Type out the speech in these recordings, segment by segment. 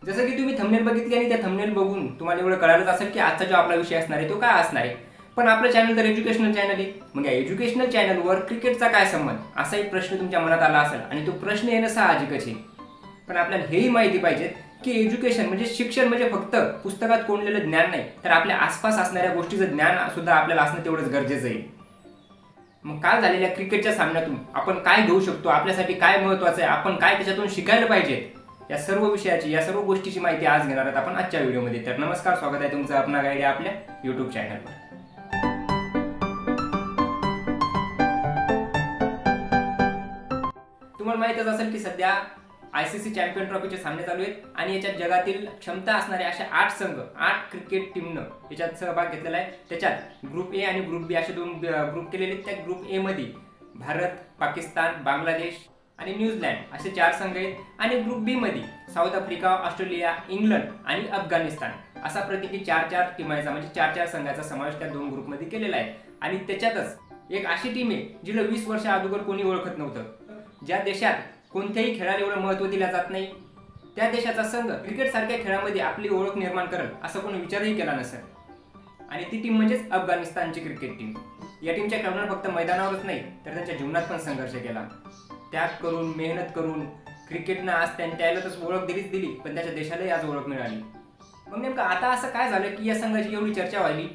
जसं की तुम्ही थंबनेल बघितली आणि त्या थंबनेल बघून तुम्हाला एवढं कळालंच असेल की आजचा जो आपला विषय असणार आहे तो काय असणार आहे. पण आपलं चॅनल तर एज्युकेशनल चॅनल आहे. मग या एज्युकेशनल चॅनलवर क्रिकेटचा काय संबंध, असा एक प्रश्न तुमच्या मनात आला असेल आणि तो प्रश्न येणं साहजिकच आहे. पण आपल्याला हेही माहिती पाहिजे की एज्युकेशन म्हणजे शिक्षण म्हणजे फक्त पुस्तकात कोणलेलं ज्ञान नाही, तर आपल्या आसपास असणाऱ्या गोष्टीचं ज्ञान सुद्धा आपल्याला असणं तेवढंच गरजेचं आहे. मग काल झालेल्या क्रिकेटच्या सामन्यातून आपण काय घेऊ शकतो, आपल्यासाठी काय महत्त्वाचं आहे, आपण काय त्याच्यातून शिकायला पाहिजे, या सर्व विषयाची, या सर्व गोष्टीची माहिती आज घेणार आहोत आपण आजच्या व्हिडिओमध्ये. तर नमस्कार, स्वागत आहे तुमचं अपना गाईड आपल्या यूट्यूब चॅनलवर. तुम्हाला माहितच असेल की सध्या ICC चॅम्पियन ट्रॉफीचे सामने चालू आहेत आणि याच्यात जगातील क्षमता असणारे अशा 8 संघ, 8 क्रिकेट टीमनं याच्यात सहभाग घेतलेला आहे. त्याच्यात ग्रुप ए आणि ग्रुप बी असे दोन ग्रुप केलेले आहेत. त्या ग्रुप ए मध्ये भारत, पाकिस्तान, बांगलादेश आणि न्यूझीलंड असे 4 संघ आहेत आणि ग्रुप बी मध्ये साऊथ आफ्रिका, ऑस्ट्रेलिया, इंग्लंड आणि अफगाणिस्तान असा प्रत्येकी 4-4 टीमांचा म्हणजे 4-4 संघाचा समावेश त्या दोन ग्रुपमध्ये केलेला आहे. आणि त्याच्यातच एक अशी टीम आहे जिला 20 वर्ष अगोदर कोणी ओळखत नव्हतं. ज्या देशात कोणत्याही खेळाला एवढं महत्त्व दिलं जात नाही, त्या देशाचा संघ क्रिकेट सारख्या खेळामध्ये आपली ओळख निर्माण करेल असं कोणी विचारही केला नसेल. आणि ती टीम म्हणजेच अफगाणिस्तानची क्रिकेट टीम. या टीमच्या खेळाडूंना फक्त मैदानावरच नाही तर त्यांच्या जीवनात पण संघर्ष केला. त्याग करून, मेहनत करून क्रिकेटनं आज त्याला तसं ओळख दिली, पण त्याच्या देशालाही आज ओळख मिळाली. मग नेमकं आता असं काय झालं की या संघाची एवढी चर्चा व्हायली?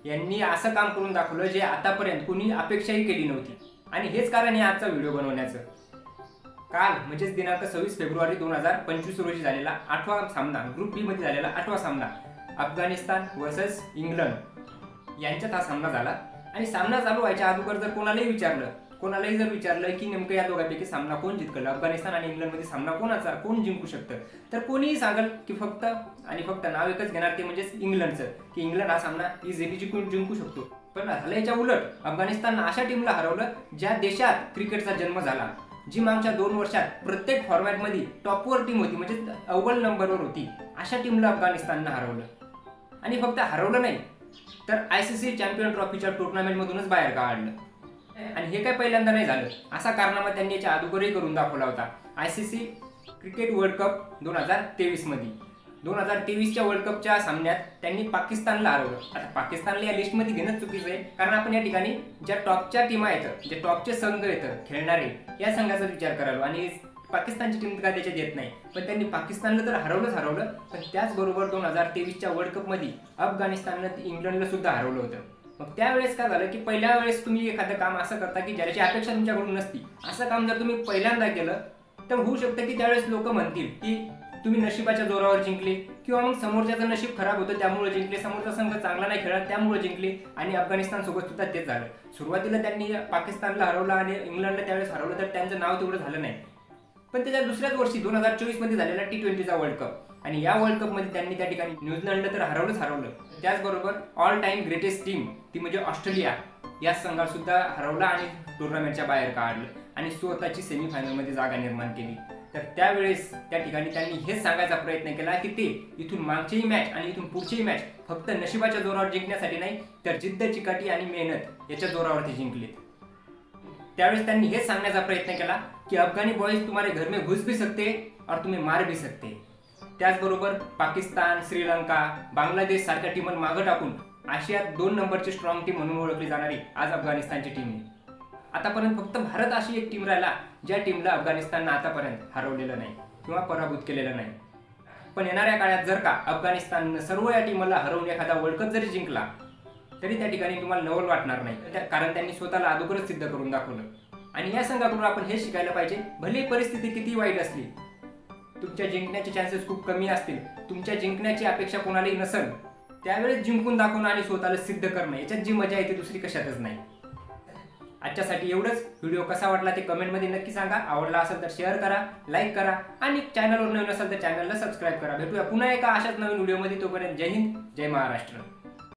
यांनी असं काम करून दाखवलं जे आतापर्यंत कुणी अपेक्षाही केली नव्हती. आणि हेच कारण आहे आजचा व्हिडिओ बनवण्याचं. काल म्हणजेच दिनांक 26 फेब्रुवारी 2025 रोजी झालेला 8वा सामना, ग्रुप बी मध्ये झालेला 8वा सामना अफगाणिस्तान वर्सेस इंग्लंड यांच्यात हा सामना झाला. आणि सामना चालू व्हायच्या अगोदर जर कोणालाही जर विचारलं की नेमकं या दोघांपैकी सामना कोण जिंकल, अफगाणिस्तान आणि इंग्लंड मध्ये सामना कोणाचा, कोण जिंकू शकतं, तर कोणीही सांगेल की फक्त आणि फक्त नाव एकच घेणार, ते म्हणजेच इंग्लंडचं, की इंग्लंड हा सामना इझिली जिंकू शकतो. पण झाल्याच्या उलट अफगाणिस्ताननं अशा टीमला हरवलं ज्या देशात क्रिकेटचा जन्म झाला, जी मागच्या 2 वर्षात प्रत्येक फॉर्मॅटमध्ये टॉपवर टीम होती, म्हणजे अव्वल नंबरवर होती, अशा टीमला अफगाणिस्ताननं हरवलं. आणि फक्त हरवलं नाही तर ICC चॅम्पियन ट्रॉफीच्या टुर्नामेंटमधूनच बाहेर काढलं. आणि हे काय पहिल्यांदा नाही झालं, असा कारनामा त्यांनी याच्या अगोदरही करून दाखवला होता. ICC क्रिकेट वर्ल्ड कप 2023 मध्ये 2023च्या वर्ल्ड कपच्या सामन्यात त्यांनी पाकिस्तानला हरवलं. आता पाकिस्तानला या लिस्टमध्ये घेणं चुकीचं आहे, कारण आपण या ठिकाणी ज्या टॉपच्या टीम आहेत, जे टॉपचे संघ आहेत खेळणारे, या संघाचा विचार करालो. आणि पाकिस्तानची टीम काय त्याच्यात येत नाही, पण त्यांनी पाकिस्तानला तर हरवलं. पण त्याचबरोबर 2023च्या वर्ल्ड कपमध्ये अफगाणिस्ताननं इंग्लंडला सुद्धा हरवलं होतं. मग त्यावेळेस काय झालं की पहिल्या वेळेस तुम्ही एखादं काम असं करता की ज्याची अपेक्षा तुमच्याकडून नसती, असं काम जर तुम्ही पहिल्यांदा केलं तर होऊ शकतं की त्यावेळेस लोक म्हणतील की तुम्ही नशिबाच्या जोरावर जिंकले, किंवा मग समोरच्याचं नशीब खराब होतं त्यामुळे जिंकले, समोरचा संघ चांगला नाही खेळला त्यामुळे जिंकले. आणि अफगाणिस्तान सोबत सुद्धा तेच झालं. सुरुवातीला त्यांनी पाकिस्तानला हरवलं आणि इंग्लंडला त्यावेळेस हरवलं, तर त्यांचं नाव तेवढं झालं नाही. पण त्याच्या दुसऱ्याच वर्षी 2024 मध्ये झालेला T20चा वर्ल्ड कप, आणि या वर्ल्ड कप मध्ये त्यांनी त्या ठिकाणी न्यूझीलंडला तर हरवलं. त्याचबरोबर ऑल टाइम ग्रेटेस्ट टीम ती म्हणजे ऑस्ट्रेलिया या संघाला सुद्धा हरवलं आणि टुर्नामेंटच्या बाहेर काढलं आणि स्वतःची सेमीफायनलमध्ये जागा निर्माण केली. तर त्यावेळेस त्या ठिकाणी त्यांनी हेच सांगायचा प्रयत्न केला की ते इथून मागचीही मॅच आणि इथून पुढचीही मॅच फक्त नशिबाच्या जोरावर जिंकण्यासाठी नाही, तर जिद्द, चिकाटी आणि मेहनत याच्या जोरावरती जिंकले. त्यावेळेस त्यांनी हेच सांगण्याचा प्रयत्न केला की अफगानी बॉयज तुम्हारे घर में घुस भी सकते और तुम्हें मार भी सकते. त्याचबरोबर पाकिस्तान, श्रीलंका, बांगलादेश सारख्या टीमांना मागं टाकून आशियात 2 नंबरची स्ट्रॉंग टीम म्हणून ओळखली जाणारी आज अफगाणिस्तानची टीम आहे. आतापर्यंत फक्त भारत अशी एक टीम राहिला ज्या टीमला अफगाणिस्ताननं आतापर्यंत हरवलेलं नाही किंवा पराभूत केलेलं नाही. पण येणाऱ्या काळात जर का अफगाणिस्ताननं सर्व या टीमला हरवून एखादा वर्ल्ड कप जरी जिंकला तरी त्या ठिकाणी तुम्हाला नवल वाटणार नाही, कारण त्यांनी स्वतःला अगोदरच सिद्ध करून दाखवलं. आणि या संघाकडून आपण हे शिकायला पाहिजे, भले परिस्थिती किती वाईट असली, तुमच्या जिंकण्याचे चान्सेस खूप कमी असतील, तुमच्या जिंकण्याची अपेक्षा कोणालाही नसेल, त्यावेळेस जिंकून दाखवणं आणि स्वतःला सिद्ध करणं याच्यात जी मजा येते दुसरी कशातच नाही. आजच्यासाठी एवढंच. व्हिडिओ कसा वाटला ते कमेंटमध्ये नक्की सांगा. आवडला असेल तर शेअर करा, लाईक करा आणि चॅनलवर नवीन असेल तर चॅनलला सबस्क्राईब करा. भेटूया पुन्हा एका अशाच नवीन व्हिडिओमध्ये. तोपर्यंत जय हिंद, जय महाराष्ट्र.